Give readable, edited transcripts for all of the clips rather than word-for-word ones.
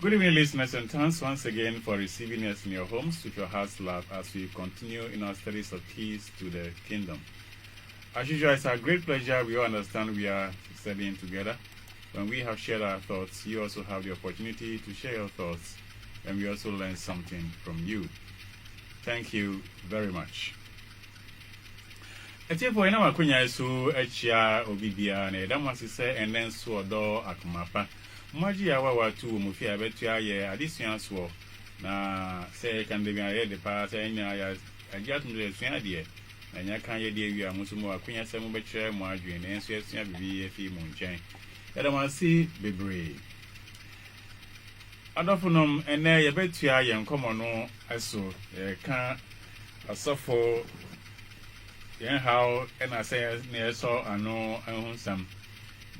Good evening, listeners, and thanks once again for receiving us in your homes with your heart's love as we continue in our studies of keys to the kingdom. As usual, it's a great pleasure. We all understand we are studying together. When we have shared our thoughts, you also have the opportunity to share your thoughts, and we also learn something from you. Thank you very much. Etiefo ina makunya so achia obibia na edamase se enen so odo akomapa mmaji ya wa tu mu fi abetu aye adesua so na se kan de bia ye de pa se nya ya agiatum de sua de na nya kan ye de awia muso mu akunya se mu be kire mu adwen na enso esua bibi ye fi mu nchen edamase bebre adofunom ene ye betu aye nkomo no eso kan asofo yen how and I say near so ano ahun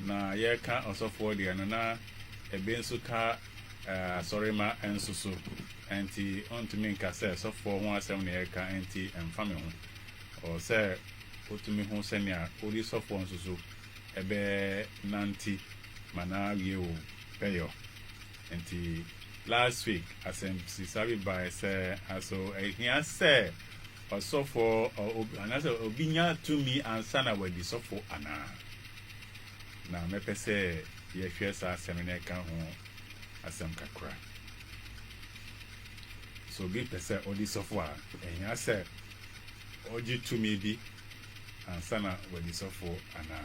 na ye ka osofo de no na ebe nso ka sorry ma enso so anti on to me nka say so for one asem na ye ka anti emfame ho or say otumi ho se ne a odi so for nso so ebe nanti mana wie o peyo anti last week asem si sabi by say aso ehia say Osofo anase obinya to me answer na wadi sofo ana na mepese ye hwe sa semene ka ho asem kakra so bi pese odi sofo a ehia se oji to me bi answer na wadi sofo ana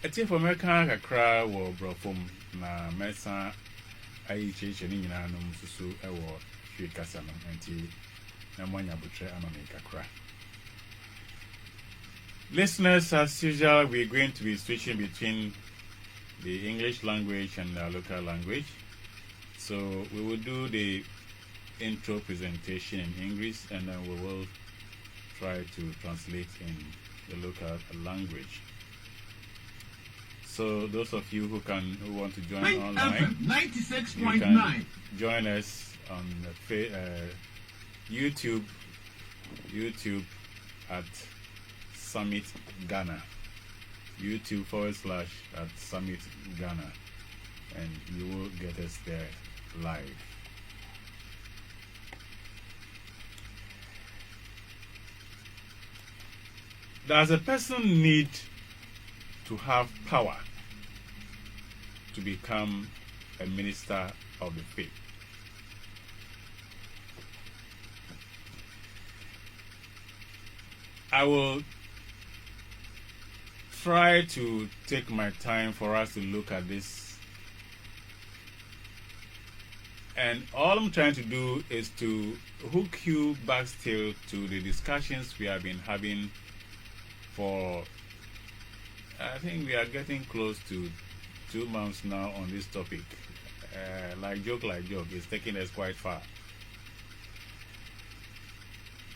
etiefo meka kakra wo brofom na mesa ayi cheche ni nyina no susu ewo hwe kasa no anti Listeners, as usual, we're going to be switching between the English language and the local language. So we will do the intro presentation in English, and then we will try to translate in the local language. So those of you who want to join online, 96.9, join us on YouTube at Summit Ghana. YouTube / at Summit Ghana. And you will get us there live. Does a person need to have power to become a minister of the faith? I will try to take my time for us to look at this. And all I'm trying to do is to hook you back still to the discussions we have been having for, I think we are getting close to 2 months now on this topic. Like joke, it's taking us quite far.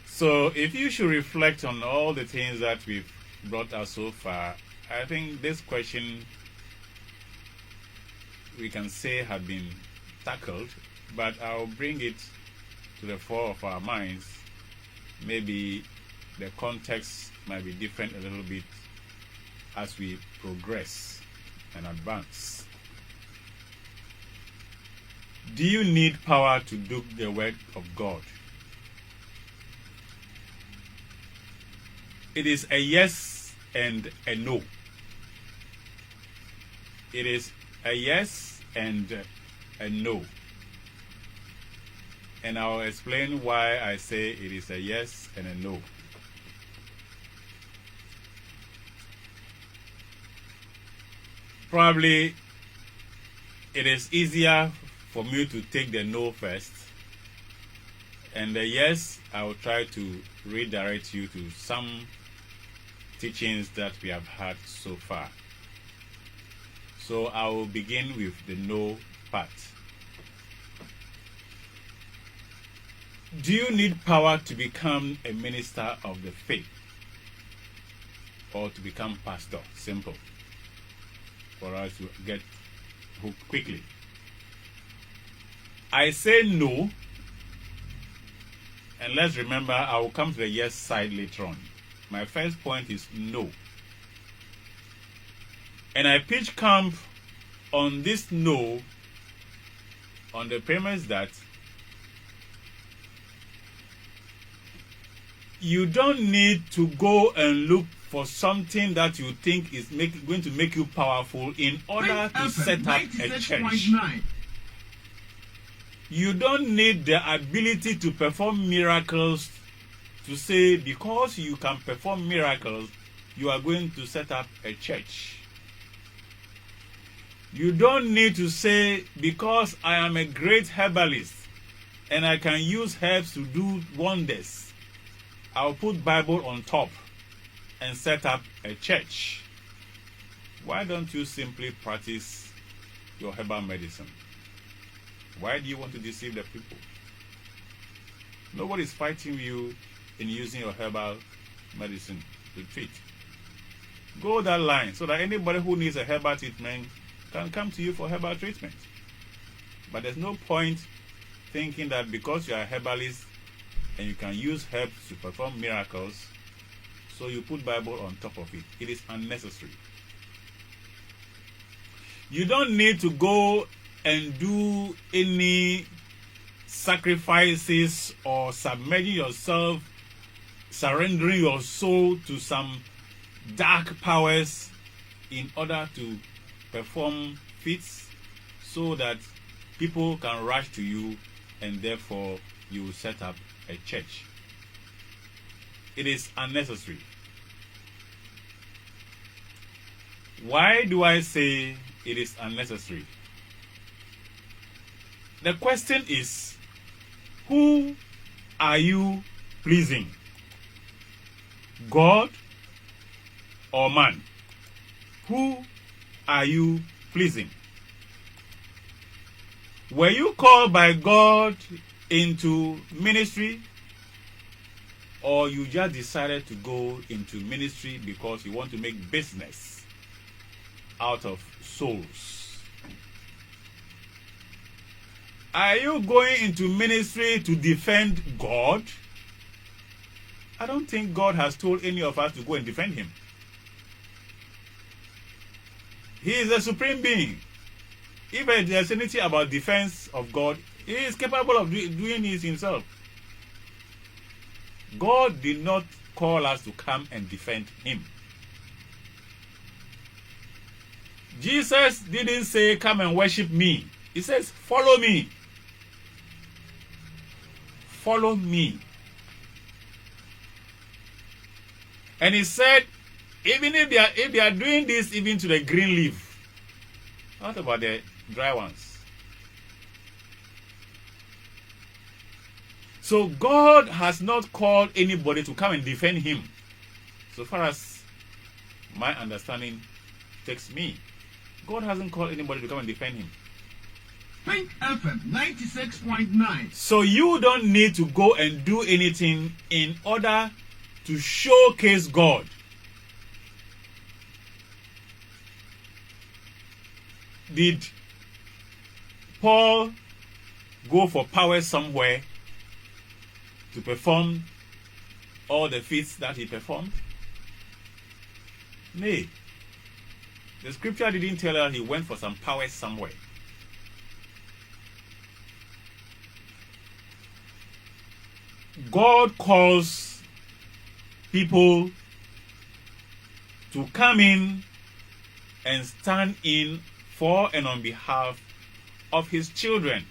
So if you should reflect on all the things that we've brought out so far, I think this question we can say had been tackled, but I'll bring it to the fore of our minds. Maybe the context might be different a little bit as we progress and advance. Do you need power to do the work of God? It is a yes and a no. It is a yes and a no. And I'll explain why I say it is a yes and a no. Probably it is easier for me to take the no first. And the yes, I will try to redirect you to some teachings that we have had so far. So I will begin with the no part. Do you need power to become a minister of the faith? Or to become pastor? Simple. For us to get hooked quickly. I say no. And let's remember, I will come to the yes side later on. My first point is no. And I pitch camp on this no on the premise that you don't need to go and look for something that you think is going to make you powerful in order to set up a church. You don't need the ability to perform miracles to say because you can perform miracles, you are going to set up a church. You don't need to say because I am a great herbalist and I can use herbs to do wonders, I'll put Bible on top and set up a church. Why don't you simply practice your herbal medicine? Why do you want to deceive the people? Nobody's fighting you in using your herbal medicine to treat. Go that line so that anybody who needs a herbal treatment can come to you for herbal treatment. But there's no point thinking that because you are a herbalist and you can use herbs to perform miracles, so you put Bible on top of it. It is unnecessary. You don't need to go and do any sacrifices or submerging yourself, surrendering your soul to some dark powers in order to perform feats so that people can rush to you and therefore you set up a church. It is unnecessary. Why do I say it is unnecessary? The question is, who are you pleasing? God or man? Who are you pleasing? Were you called by God into ministry, or you just decided to go into ministry because you want to make business out of souls? Are you going into ministry to defend God? I don't think God has told any of us to go and defend him. He is a supreme being. If there's anything about defense of God, he is capable of doing it himself. God did not call us to come and defend him. Jesus didn't say, come and worship me. He says, follow me. Follow me. And he said, even if they are doing this even to the green leaf, what about the dry ones? So God has not called anybody to come and defend him, so far as my understanding takes me. God hasn't called anybody to come and defend him. Pink FM 96.9. So you don't need to go and do anything in order to showcase God. Did Paul go for power somewhere to perform all the feats that he performed? Nay. The scripture didn't tell us he went for some power somewhere. God calls people to come in and stand in for and on behalf of his children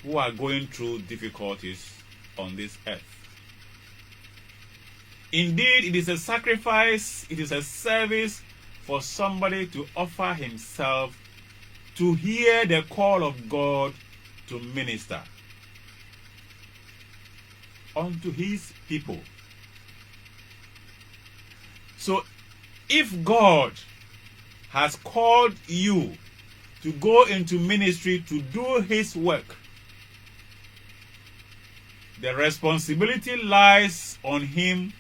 who are going through difficulties on this earth. Indeed, it is a sacrifice, it is a service for somebody to offer himself to hear the call of God to minister unto his people. So, if God has called you to go into ministry to do his work, the responsibility lies on him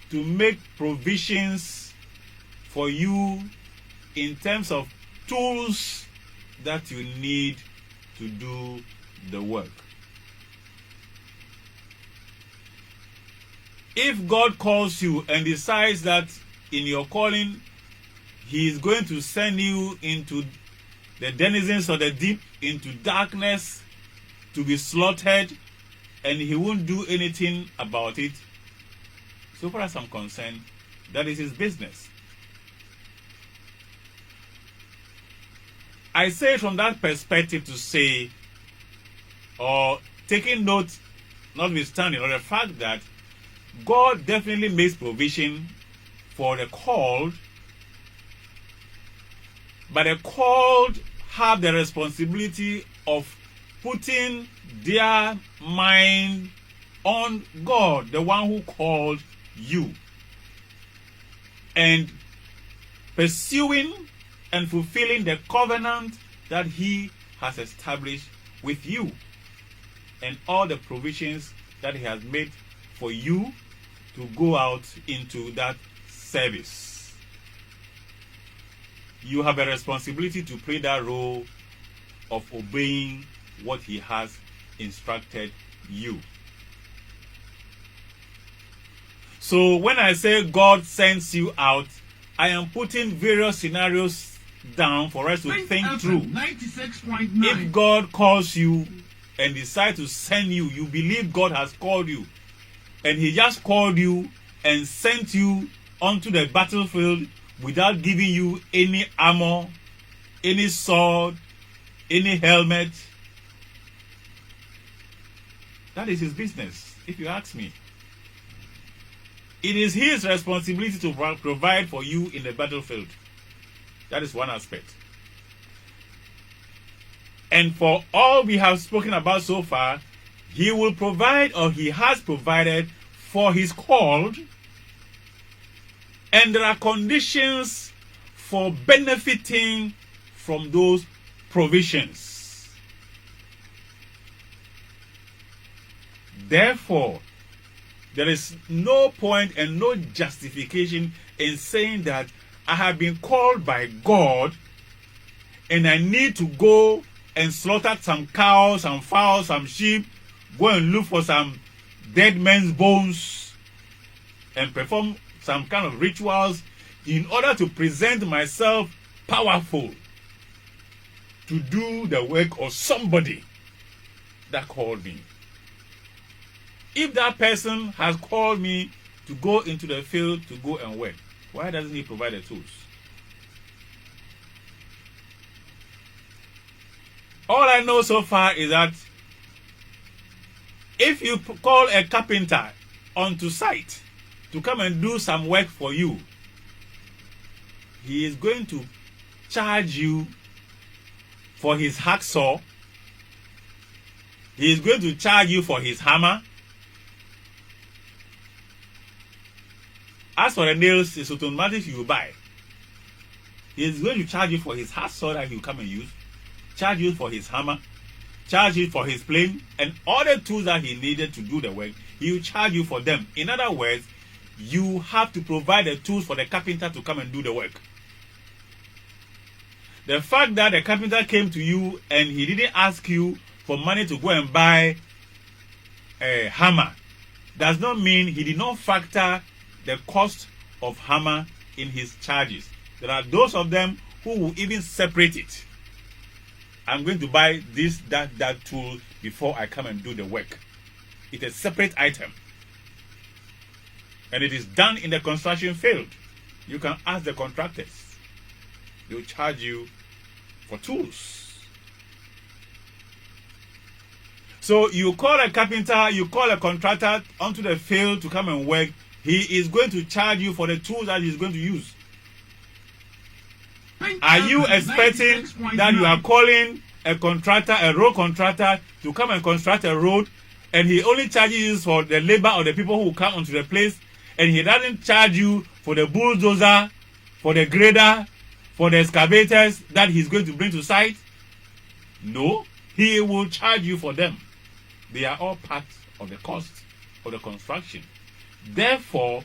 to make provisions for you in terms of tools that you need to do the work. If God calls you and decides that in your calling he is going to send you into the denizens of the deep into darkness to be slaughtered, and he won't do anything about it. So far as I'm concerned, that is his business. I say it from that perspective to say, or taking note, notwithstanding, of the fact that God definitely makes provision for the called, but the called have the responsibility of putting their mind on God, the one who called you, and pursuing and fulfilling the covenant that he has established with you, and all the provisions that he has made for you to go out into that service. You have a responsibility to play that role of obeying what he has instructed you. So when I say God sends you out, I am putting various scenarios down for us to think through. 96.9. If God calls you and decides to send you, you believe God has called you, and he just called you and sent you onto the battlefield without giving you any armor, any sword, any helmet. That is his business, if you ask me. It is his responsibility to provide for you in the battlefield. That is one aspect. And for all we have spoken about so far, he will provide, or he has provided, for his called. And there are conditions for benefiting from those provisions. Therefore, there is no point and no justification in saying that I have been called by God and I need to go and slaughter some cows, some fowls, some sheep, go and look for some dead men's bones and perform some kind of rituals in order to present myself powerful to do the work of somebody that called me. If that person has called me to go into the field to go and work, why doesn't he provide the tools? All I know so far is that if you call a carpenter onto site to come and do some work for you, he is going to charge you for his hacksaw. He is going to charge you for his hammer. As for the nails, it's automatic you buy. He is going to charge you for his hacksaw that he will come and use, charge you for his hammer, charge you for his plane, and all the tools that he needed to do the work, he will charge you for them. In other words, you have to provide the tools for the carpenter to come and do the work. The fact that the carpenter came to you and he didn't ask you for money to go and buy a hammer does not mean he did not factor the cost of hammer in his charges. There are those of them who will even separate it. I'm going to buy this, that tool before I come and do the work. It's a separate item. And it is done in the construction field. You can ask the contractors. They'll charge you for tools. So you call a carpenter, you call a contractor onto the field to come and work. He is going to charge you for the tools that he's going to use. Are you expecting that you are calling a contractor, a road contractor, to come and construct a road, and he only charges you for the labor of the people who come onto the place, and he doesn't charge you for the bulldozer, for the grader, for the excavators that he's going to bring to site? No, he will charge you for them. They are all part of the cost of the construction. Therefore,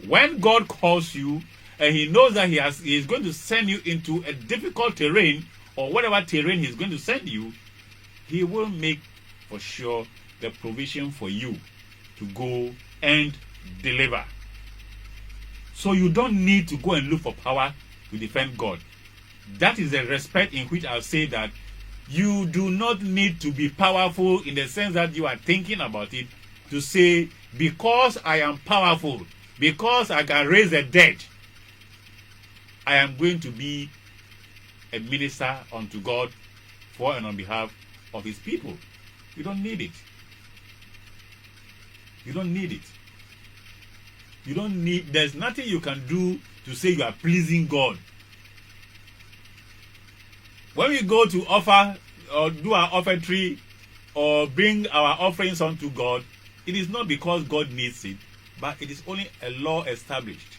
when God calls you and he knows that he is going to send you into a difficult terrain, or whatever terrain he's going to send you, he will make for sure the provision for you to go and deliver. So you don't need to go and look for power to defend God. That is the respect in which I'll say that you do not need to be powerful in the sense that you are thinking about it to say, because I am powerful, because I can raise the dead, I am going to be a minister unto God for and on behalf of his people. You don't need it. You don't need it. You don't need, there's nothing you can do to say you are pleasing God. When we go to offer or do our offertory or bring our offerings unto God, it is not because God needs it, but it is only a law established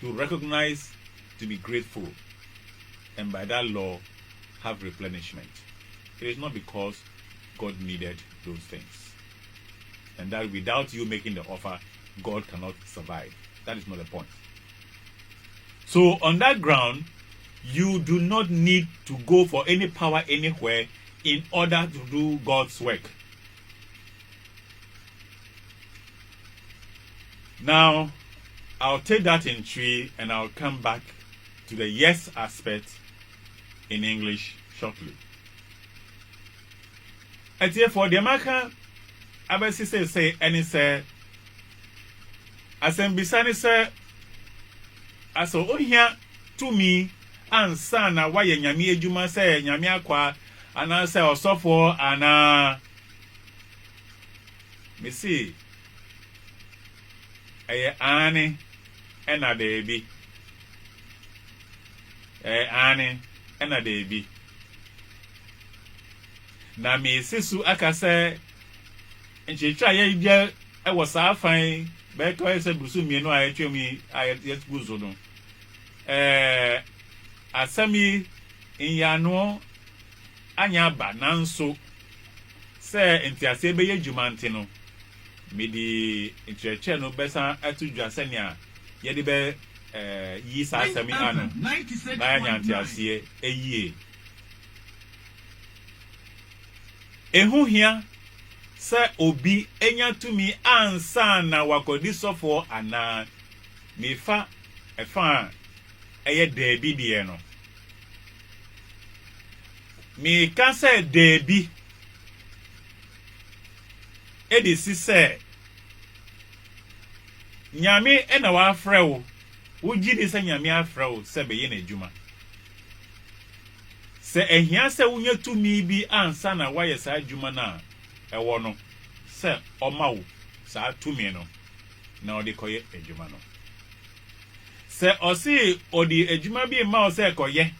to recognize, to be grateful, and by that law have replenishment. It is not because God needed those things, and that without you making the offer, God cannot survive. That is not the point. So on that ground, you do not need to go for any power anywhere in order to do God's work. Now, I'll take that in tree and I'll come back to the yes aspect in English shortly. And therefore, the American Abesi say, and he said, as I'm beside say, as so here to me, and son, why Yami Juma say, Yamia qua, and I say, or so for, and me see, Annie and a baby. Annie and a baby. Na me sisu aka say, and she try I was a fine, but I said, Busumi, no, I tell me, I yet Buzono. Asami in Yano Anya Bananso say Intiase Beye Jumantino. Midi Intrecheno Bessa Atu Jasenia Yedibe Yisa Sami Ano Naya Antiasie a ye. Ehu here say Obi Enya to me answer na wakodiso for ana me fa a fan. Eye debi die no me ka say debi edi si say nyame e na wa frɛ wo wogi di say nyame afrɛ wo se be ye na adwuma se ehia se wonya tumi bi ansa na wayɛ sa adwuma na ɛwɔ no se ɔma wo sa tumi no na ɔde kɔyɛ adwuma no. Se osi odi ejuma bi ma o se koye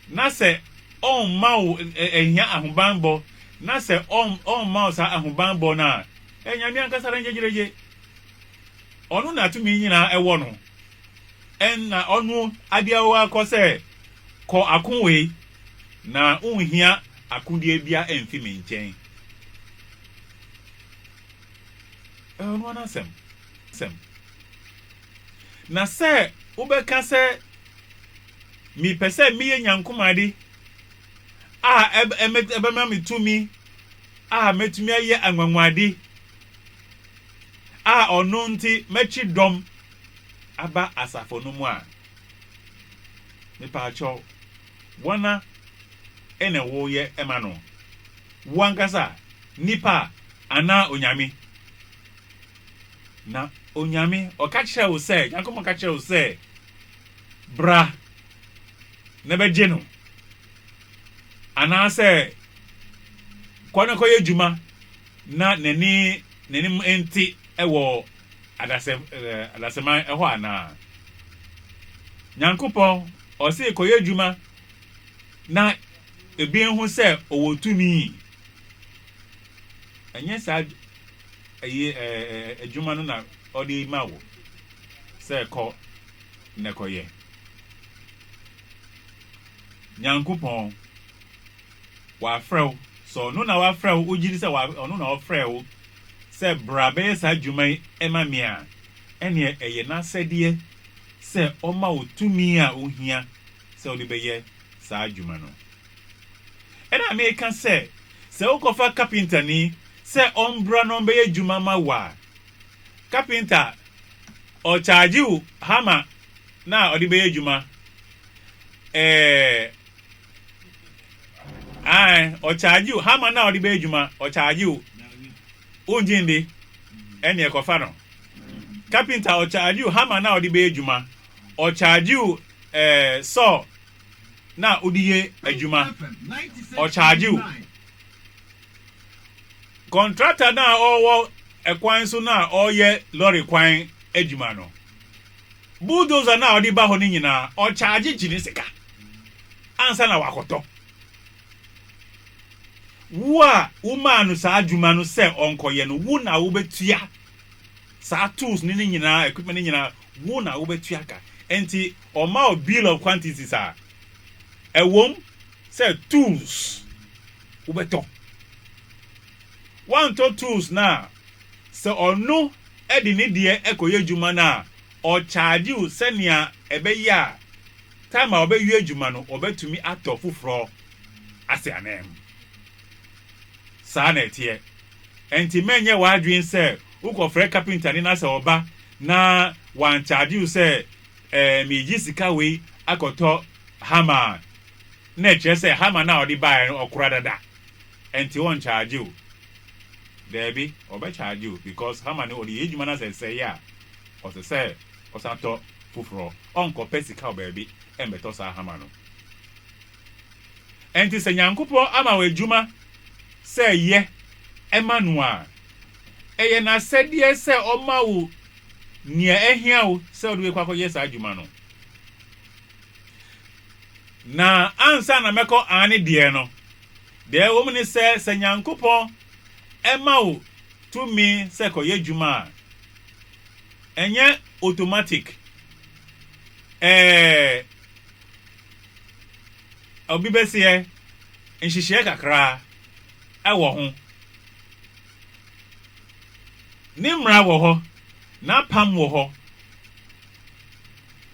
na se on ma o ehia ahobanbo na se on ma o sa ahobanbo na enyame ankasa ranjejereje onu na tumi nyina ewo no en na onu adiawa ko se ko akunwe na unhia akudie bia emfi me nchen onu na sem na se ubeka se mi pese mi ye nyankomade ebe ma mitumi metumi aye anwanwade ono nti mechi dom aba asafo no mu a me pa cho wana ene wo ye ema no wankasa nipa ana onyame na onyame okache wo se yankom okache wo se bra na beje no ana se kwana koye adwuma na nani enti ewo adasema eho ana nyankopon o se koye adwuma na ebi hu se owotumi enye sa adwuma no na odi mawo se ko ne koye nyankopon wa frɛw so no na wa frɛw ogiri se wa no na wa frɛw se brabe sa adwuma ema me a ene eye na sɛdeɛ se ɔma otumi a ohia se odi bɛyɛ sa adwuma no ɛna me ka se ukofa carpenter ni se ombra no bɛyɛ adwuma ma wa carpenter o charge you hammer na odi bɛyɛ adwuma or charge you, hammer now the bedjuma, or charge you, Unjindi, any cofano. Carpenter or charge you, hammer now the bedjuma, or charge you, saw now Udie Ejuma, or charge you. Contractor now or a coin so now or ye lorry coin Ejumano. Bulldozer now the bahonina or charge it Jinisika. Answer na wakoto. Wa umanu sa adwuma se onkoye no wu na wo betua sa tools ni nyina equipment ni nyina wu na wo betua ka enti o ma bill of quantities a ewom say tools wo beto one to tools na se onu edi ni de ekoye adwuma na o charge you senia ebeya time a obewie adwuma no obetumi ato fufuro ase anem sa na etie enti menye wadwin se ukofre carpenter ni na se oba na wan charge you say mi jisika we akoto hammer na che say hammer na odi buy no okura dada enti won charge you debi obe charge you because hammer ni odi ejuma na say ya o se say o santo fufuro onko pesika obebi embeto sa hammer no enti se nyankopo ama we ejuma say ye Emmanuel eye na sedie se omawo nia ehia wo se odwe kwakọ yes adwuma no na ansa na meko ane die no de wo mni se nyankopon emawo to me se ko ye dwuma enye automatic obi besie nhihye kakra ewo ho nimra wo ho na pam wo ho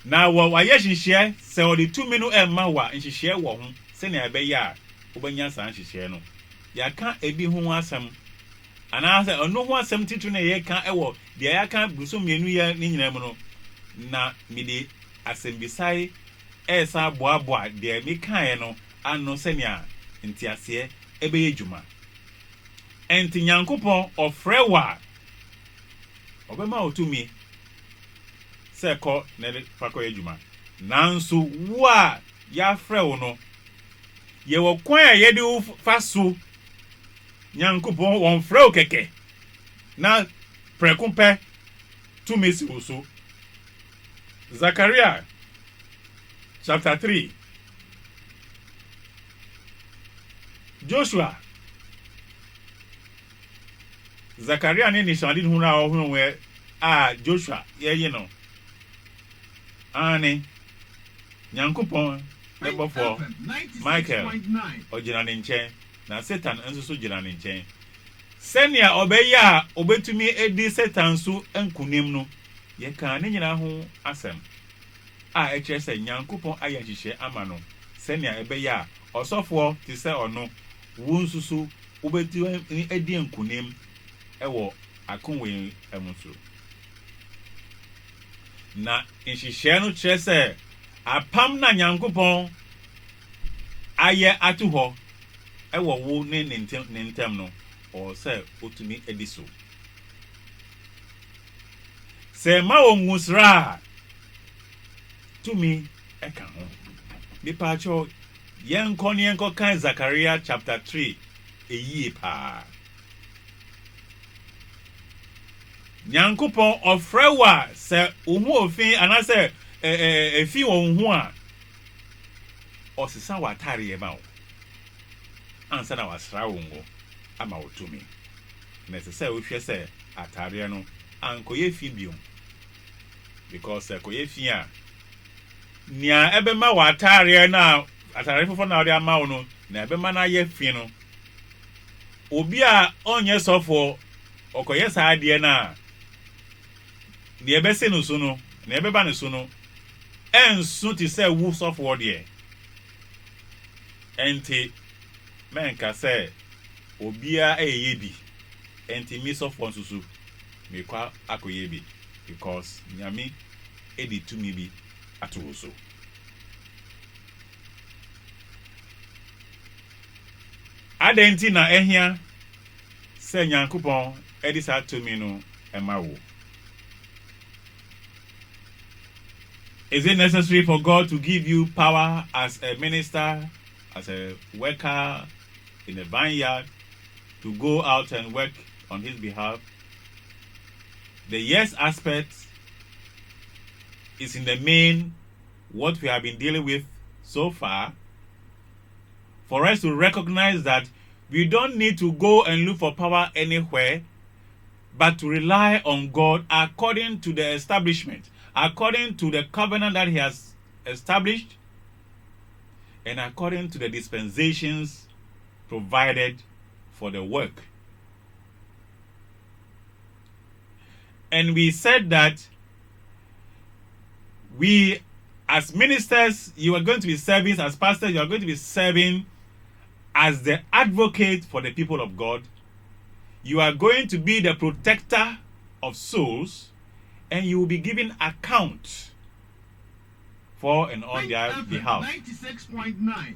na wo wa ye nhihye se o de 2 minu emma wa nhihye wo ho se na ebe ya obanya san nhihye no ya ka ebi ho asem ana se onu ho asem titu na ye ka ewo de ya ka bruso mienu ya ni nyina mu no na mi de asem bisai esa boaboa de mi kan no ano se nia ntiase ebe ye dwuma enti nyankopon ofrewa obema otumi se ko na fakọ ye dwuma nanso wo a ya frewo no ye wo kwan a ye de faso nyankopon won frewo keke na prekumpe tumi si uso Zachariah chapter 3 Joshua Zachariah ni shandi hu na ohun we Joshua ye no ani nyankopon ebofo Michael ogina ne nchen na Satan enso so gina ne nchen senia obeya obetumi edi Satan so enkunim no ye kan ne nyina ho asem ekese nyankopon ayahihye ama no senia ebeya osofo ti se ono wunsusu obetu edi enkunim ewo akonwe emuso na nhihye no kyerese apam na nyankopon aye atuho ewo wo ne ntem no o se otumi ediso se ma onwusra tumi eka ho bipacho yenko kan Zachariah chapter 3 eyi pa nyankopon ofrewa se ohu ofin anase efi won a osisa watare e ba wo ansa na wasra wongo ama wotumi na se ohwe se atare no ankoye fi biom because koye fi a nia ebema watare na atare fofo na odi ama wo no na ebema na ye fi no obi a onye sofo okoye sa ade na de ebese no so no na ebeba no so no enso ti se wu sofo de enti menka se obia eye bi enti mi sofo nsusu me kwa akoye bi because nyame edi tumi bi atoso Adenti na ehia se Nyankopon edi saa tumi no ema wo. Is it necessary for God to give you power as a minister, as a worker in a vineyard, to go out and work on his behalf? The yes aspect is in the main what we have been dealing with so far, for us to recognize that we don't need to go and look for power anywhere, but to rely on God according to the establishment, according to the covenant that he has established, and according to the dispensations provided for the work. And we said that we, as ministers, you are going to be serving, as pastors, you are going to be serving as the advocate for the people of God. You are going to be the protector of souls, and you will be giving account for and on their behalf. 96.9.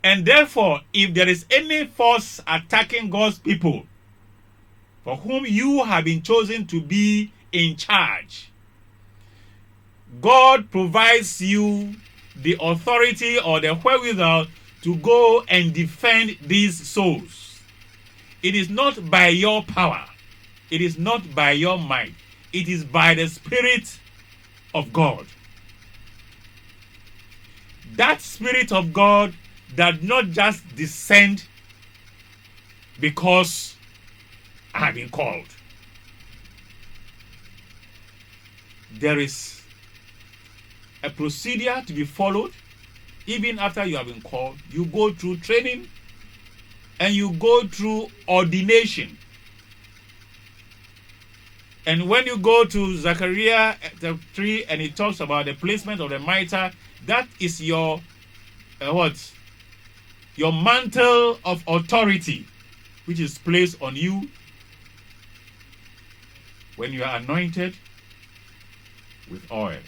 And therefore, if there is any force attacking God's people, for whom you have been chosen to be in charge, God provides you the authority or the wherewithal to go and defend these souls. It is not by your power. It is not by your might. It is by the Spirit of God. That Spirit of God does not just descend because I have been called. There is a procedure to be followed. Even after you have been called, you go through training and you go through ordination. And when you go to Zechariah 3 and it talks about the placement of the mitre, that is your your mantle of authority, which is placed on you when you are anointed with oil.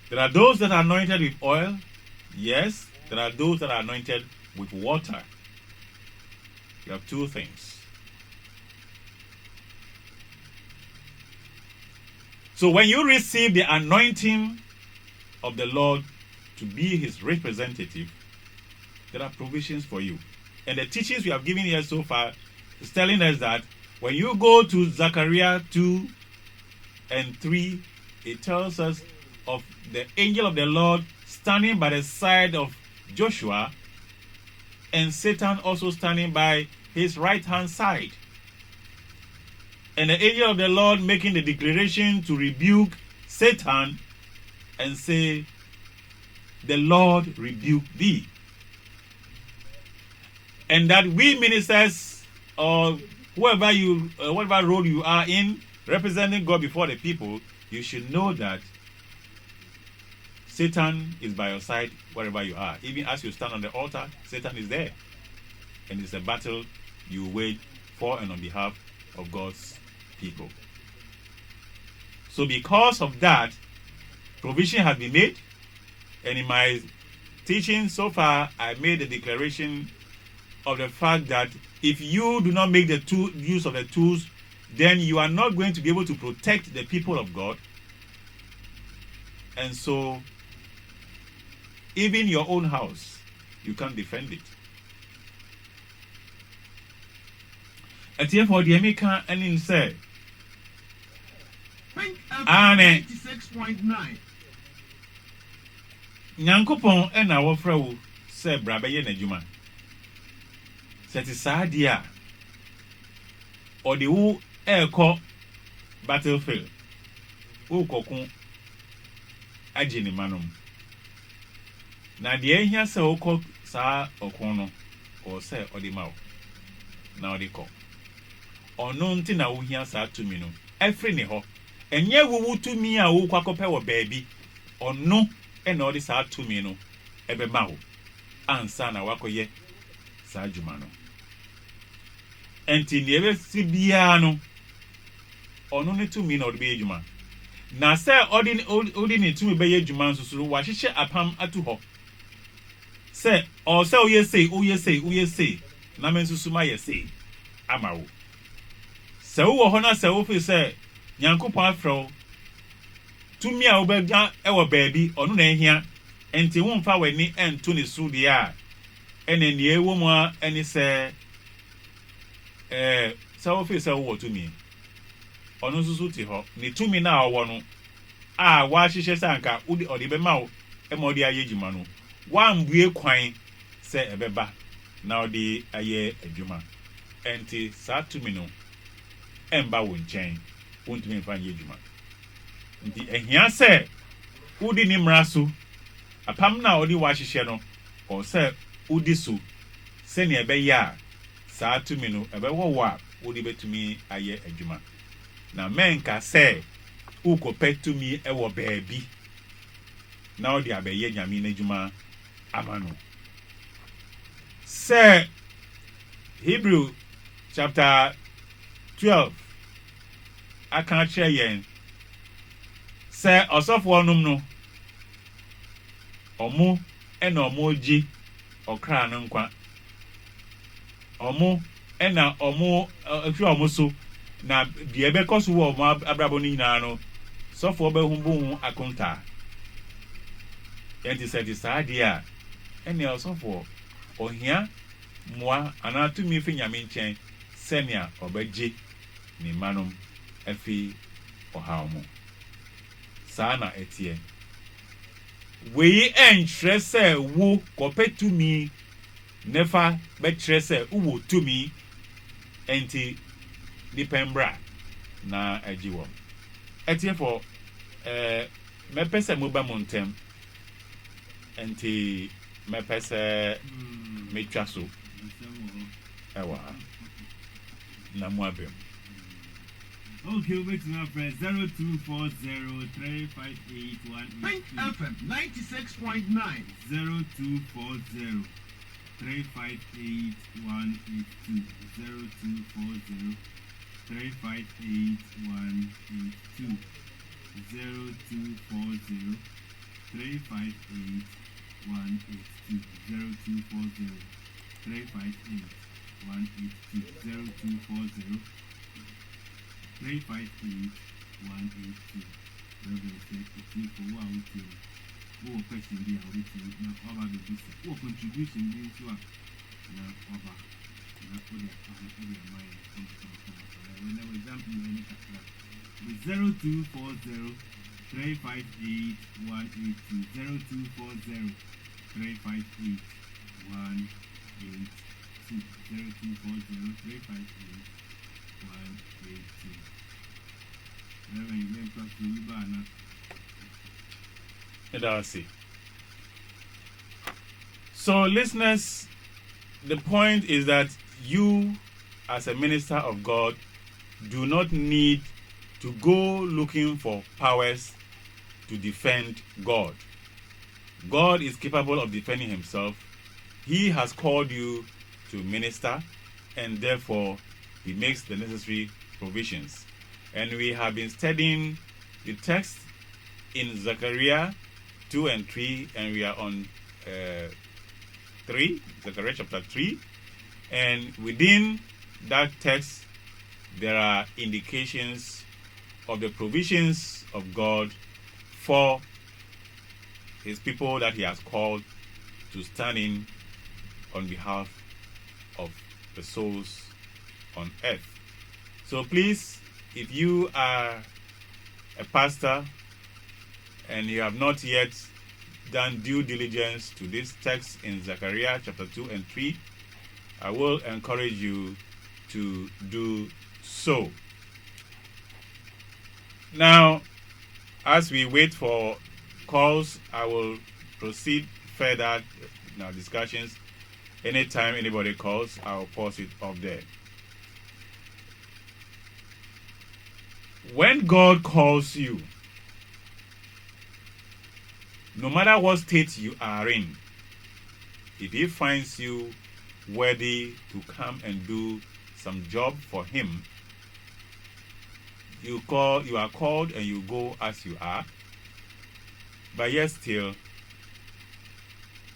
There are those that are anointed with oil. Yes, there are those that are anointed with water. You have two things. So when you receive the anointing of the Lord to be his representative, there are provisions for you. And the teachings we have given here so far is telling us that when you go to Zechariah 2 and 3, it tells us of the angel of the Lord standing by the side of Joshua and Satan also standing by his right hand side. And the angel of the Lord making the declaration to rebuke Satan and say, "The Lord rebuke thee." And that we ministers, or whatever role you are in, representing God before the people, you should know that Satan is by your side wherever you are. Even as you stand on the altar, Satan is there. And it's a battle you wage for and on behalf of God's people. So because of that, provision has been made. And in my teaching so far, I made a declaration of the fact that if you do not make the use of the tools, then you are not going to be able to protect the people of God. And so, even your own house, you can't defend it. And therefore, the American and say, Pink FM 96.9. Nyankopon and our friend say, Brabaye Najuma. Set aside dia or the who air call battlefield. Who kokun ajini manum. Na the here say oko sa okono or say odimao. Na odiko. Ono nti na wo hia sa tumi no. Every ne ho. Enye wo tumi a wo kwakope wo baabi. Ono e na odi sa tumi no ebe ma wo. Ansa na wakoye sa adwuma no. Enti ne ebe si bia no. Ono ne tumi na odi be adwuma. Na se odi ne tumi be adwuma nso so wa hihye apam atu ho. Say, or so ye say, oh ye say, Namen Susuma ye say, Amao. So, Hona, so if you say, Yanko Pafro, to me, I'll be our baby, or no, here, and te won't power ni and to the Sudia, and then ye woman, and he say, so if you say, what to me. Ono susuti ho ni tumi na awo no wa hihye sanka odi be ma wo e ma odi aye djuma no wa mbue kwan se ebeba na odi aye adwuma enti sa tumi no emba wo nchen wontumi mfa aye djuma nti ehia se odi ni mraso apam na odi wa hihye no o se odi so se ne ebe ya sa tumi no ebe wo a odi betumi aye adwuma na menka say uko petumi ewo baabi na odi abeye nyame n'adwuma amano say Hebrew chapter 12 aka kire yen say osofo onum no omo ena omo oji okra no nkwa omo ena omo ahwe omo so na die be koso wo ma abrabo ni nyina no sofo be humbu akonta enti sedi saade a ene osofo ohia moa anatumi fi nyame nchen senia obaje ni manom afi ohawmo sana etie we enhre se wo kopetumi nefa be kire se wo tumi enti dipembra na ajiwo etie for mepese moba montem enti mepese metwa so ewa na muabem. Okay, wait to my friend 0240-358-182. Pink FM 96.9. 0240-358-182. 0240-358-182. 0240-358-182. 0240-358-182. 0240-358-182. Reverend said, if you for what we do, what question be our waiting, now over the business, what contribution be to us, now over, now for their mind, whenever example, you make a class. 0240-358-182. 0240-358-182. So, listeners, the point is that you, as a minister of God, do not need to go looking for powers to defend God. God is capable of defending himself. He has called you to minister, and therefore he makes the necessary provisions. And we have been studying the text in Zechariah 2 and 3, and we are on 3, Zechariah chapter 3. And within that text, there are indications of the provisions of God for his people that he has called to stand in on behalf of the souls on earth. So please, if you are a pastor and you have not yet done due diligence to this text in Zechariah chapter 2 and 3, I will encourage you to do so. Now, as we wait for calls, I will proceed further in our discussions. Anytime anybody calls, I'll pause it up there. When God calls you, no matter what state you are in, if he finds you worthy to come and do some job for him, you are called and you go as you are. But yet still,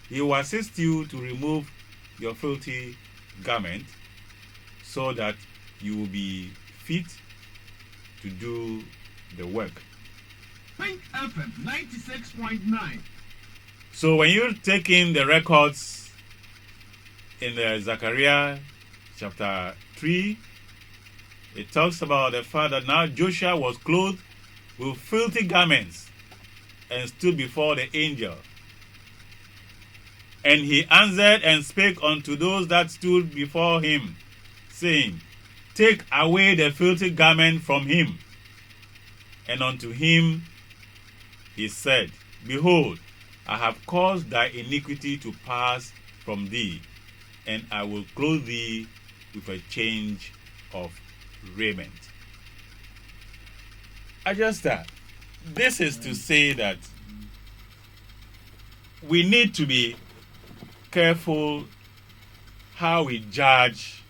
He will assist you to remove your filthy garment so that you will be fit to do the work. Pink FM 96.9. So when you take in the records in the Zechariah chapter 3, it talks about the fact that now Joshua was clothed with filthy garments and stood before the angel. And he answered and spake unto those that stood before him, saying, Take away the filthy garment from him. And unto him he said, Behold, I have caused thy iniquity to pass from thee, and I will clothe thee with a change of raiment. This is to say that we need to be careful how we judge,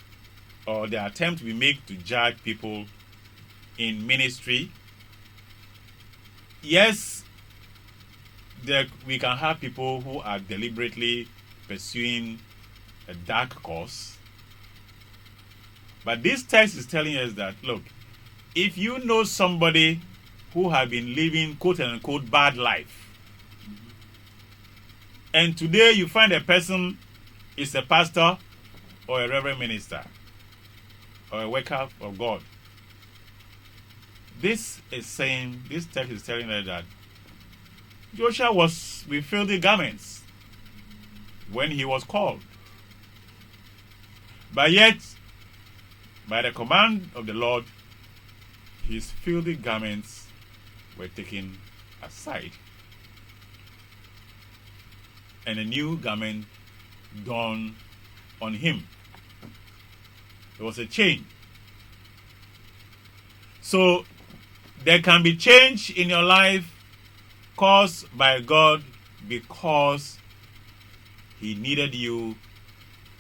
or the attempt we make to judge people in ministry. Yes, we can have people who are deliberately pursuing a dark cause. But this text is telling us that, look, if you know somebody who have been living quote-unquote bad life, and today you find a person is a pastor or a reverend minister or a worker of God, this text is telling us that Joshua was with filthy garments when he was called. But yet, by the command of the Lord, his filthy garments were taken aside, and a new garment dawned on him. There was a change. So, there can be change in your life caused by God because he needed you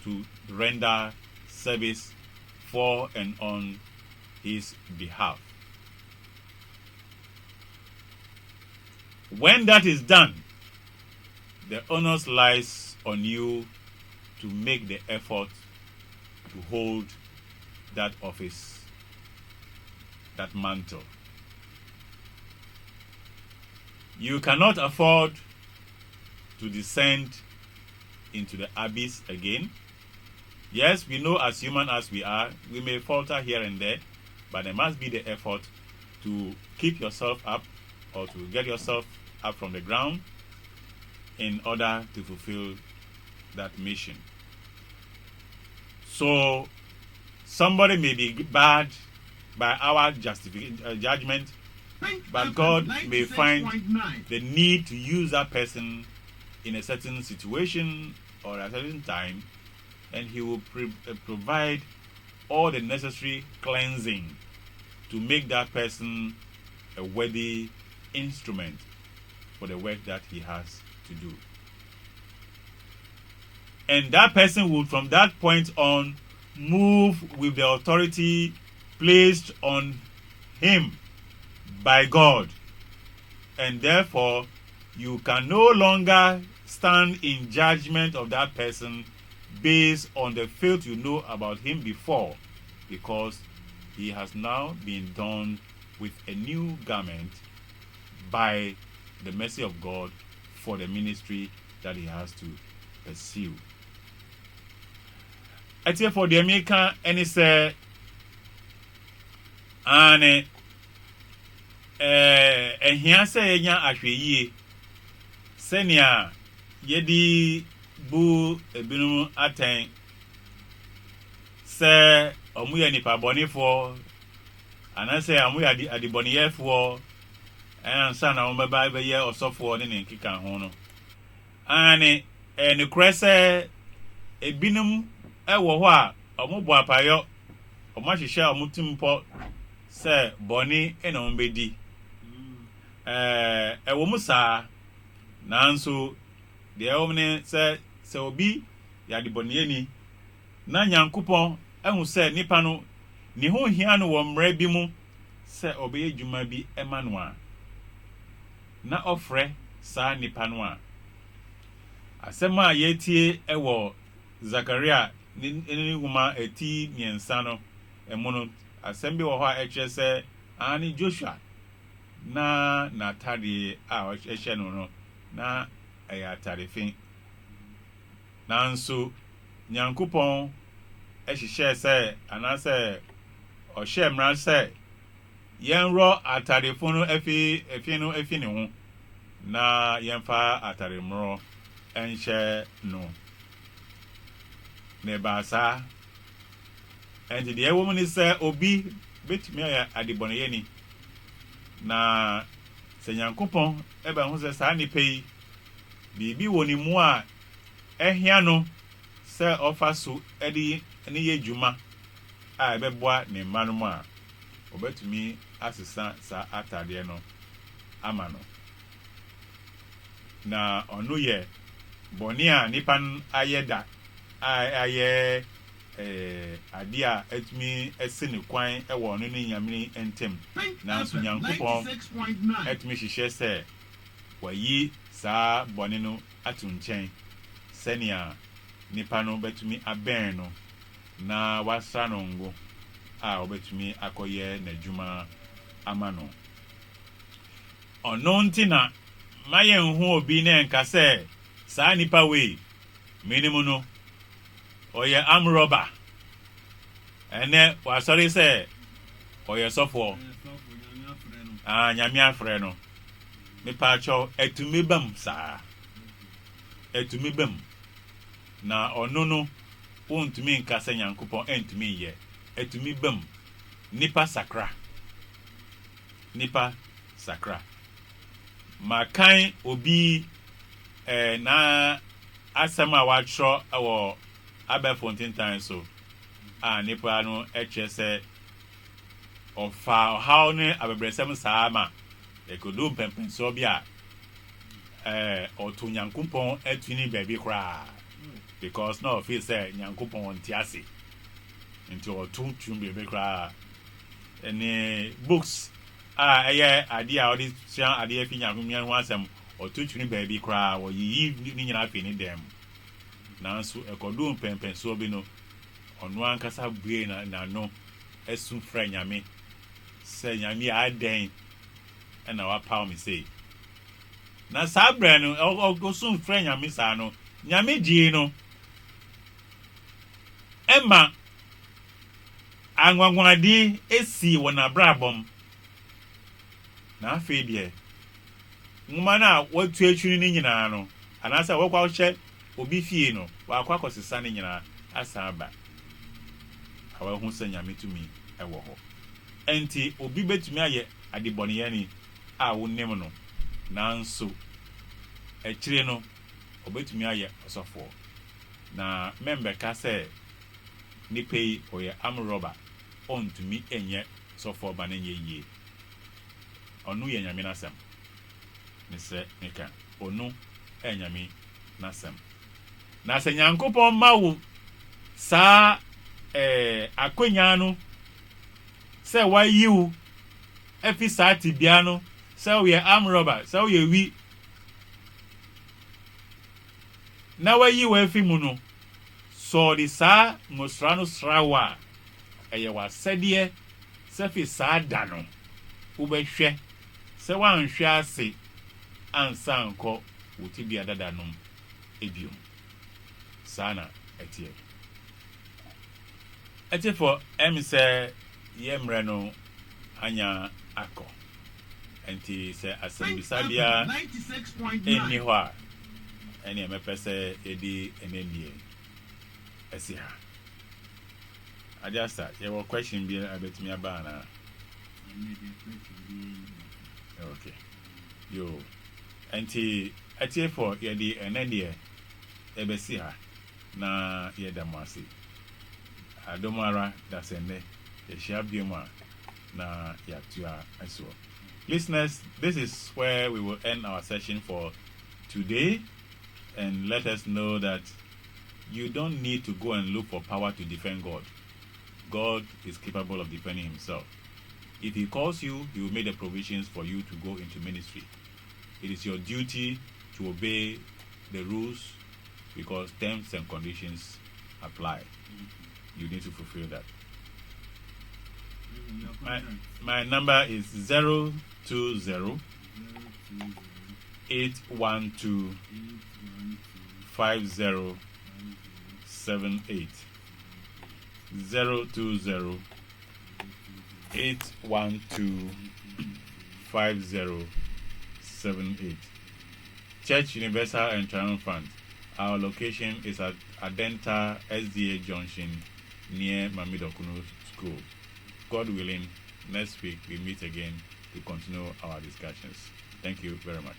to render service for and on his behalf. When that is done, the onus lies on you to make the effort to hold that office, that mantle. You cannot afford to descend into the abyss again. Yes, we know as human as we are, we may falter here and there, but there must be the effort to keep yourself up or to get yourself up from the ground in order to fulfill that mission. So, somebody may be bad by our judgment, but God may find the need to use that person in a certain situation or at a certain time, and he will provide all the necessary cleansing to make that person a worthy instrument for the work that he has to do. And that person will, from that point on, move with the authority placed on him by God. And therefore, you can no longer stand in judgment of that person based on the filth you know about him before, because he has now been done with a new garment by the mercy of God for the ministry that he has to pursue. I tell for the American, and it's and here say nya ahwe senia yedi bu ebinum aten se omuye nipa bonefo anase amuye adiboneyefo ansa na omeba be ye osofo ne nkika ho no ane ne krese ebinum ewo ho a omubo apayo omahihye omutimpo se boni ena ombedi ewo musa nanso de omne se obi ya de bonieni na nyankopon ehu se nipa no ni ho hia no wo mra bi mu se obe adwuma bi emano a na ofre sa nipa no a asɛm a yɛtie ɛwɔ Zakaria ne nwoma eti mmiɛnsa no ɛmo no asɛm bi wɔ hɔ a ɛkyerɛ sɛ ane Joshua na n'atade a ɛhyɛ no no na ɛyɛ atade fin nanso Nyankopɔn ɛhyehyɛ sɛ anaasɛ ɔhyɛ mmara sɛ yɛnrɔ atadefo no efi ne ho na yɛmfa atade mmorɔ ɛnhyɛ no ne baasa ɛnti deɛ ɛwɔ mu ne sɛ obi betumi ayɛ adebɔneyɛni na sɛ Nyankopɔn ɛbɛn ho sɛ saa nipa yi biribi wɔ ne mu a ɛhia no sɛ ɔfa so ɛde ne yɛ dwuma a ɛbɛboa ne mma no mu a ɔbɛtumi asesa saa atadeɛ no ama no na ɔno yɛ bɔne a nipa no ayɛ da a ayɛ adeɛ a ɛtumi ɛsi ne kwan ɛwɔ ɔno ne Nyame ntɛm nanso Nyankopɔn ɛtumi hyehyɛ sɛ wayi saa bɔne no ato nkyɛn sɛnea nipa no bɛtumi abɛn no na wasra no ngo a ɔbɛtumi akɔyɛ n'adwuma ama no ɔno nti na ma yɛn ho obi ne nka sɛ saa nipa wei minimu no ɔyɛ amrɔba ɛnɛ wasɔre sɛ ɔyɛ sɔfoɔ Nyame afrɛ no nipa akyɛw ɛtumi bam saa ɛtumi bam na ɔno no wontumi nka sɛ Nyankopɔn ɛntumi yɛ ɛtumi bam nipa sakra makan obi na asɛm a watwerɛ ɛwɔ abɛfo ntentan so a nipa no ɛkyerɛ sɛ ɔfa ɔhaw ne abɛbrɛsɛm saa ma ɛkodo mpɛmpɛnsoɔ bi a ɔto Nyankopɔn atuni baabi koraa because na ɔfeel sɛ Nyankopɔn nte ase nti ɔto twum baabi koraa ɛne books a ɛyɛ adeɛ a ɔde sua adeɛ fi Nyankopɔn ho asɛm ɔto twum baabi koraa wɔyiyi ne nyinaa fi ne dɛm nanso ɛkodo mpɛmpɛnsoɔ bi no ɔno ankasa bue n'ano ɛsu frɛ Nyame sɛ Nyame adɛn ɛna wapaw me sei na saa brɛ no ɔso frɛ Nyame saa no Nyame gyee no ɛma anwanwade esi wɔ n'abrabɔm na afei deɛ nwoma no a watu atwiri ne nyinaa no anaasɛ wɔkɔ ahyɛ obi fie no wakɔ akɔsesa ne nyinaa asa aba awahu sɛ Nyame tumi ɛwɔ hɔ ɛnti obi betumi ayɛ adebɔneyɛni a wonim no nanso akyire no obetumi ayɛ ɔsɔfoɔ na membɛka sɛ nipa yi ɔyɛ amrɔba ɔntumi ɛnyɛ sɔfoɔ ba ne nyɛ yie ɔno yɛ Nyame n'asɛm ne sɛ nika ɔno ɛyɛ Nyame n'asɛm na sɛ Nyankopɔn ma wo saa akonya no sɛ wayi wo efi saa tibia no sɛ woyɛ amrɔba sɛ woyɛ wi na wayi wo efi mu no so de saa ngosra no srawa ɛyɛ wasɛdeɛ sɛ fi saa da no wobɛhwɛ sɛ wanhwɛ ase ansa nkɔ wo tibia dada no ebiom saa na ɛteɛ ɛtifo sɛ yɛmmerɛ no anya akɔ ɛnti sɛ asɛmbisa bia ɛnni hɔ a ɛne ɛmɛpɛ sɛ ɛdi ɛnɛnie ɛsi ha adiasa yɛwɔ question bi abɛtumi aba anaa okay yo ɛnti ɛtifo yɛde ɛnɛdeɛ ɛbɛsi ha na yɛda mo ase adomara dasende yɛhyia biom a na yɛatua ɛsoɔ. Listeners, this is where we will end our session for today, and let us know that you don't need to go and look for power to defend God. God is capable of defending himself. If he calls you, he will make the provisions for you to go into ministry. It is your duty to obey the rules because terms and conditions apply. You need to fulfill that. My number is 020 812 5078. 020 812 5078. Church Universal and Triumphant. Our location is at Adenta SDA Junction near Mamidokuno School. God willing, next week we meet again to continue our discussions. Thank you very much.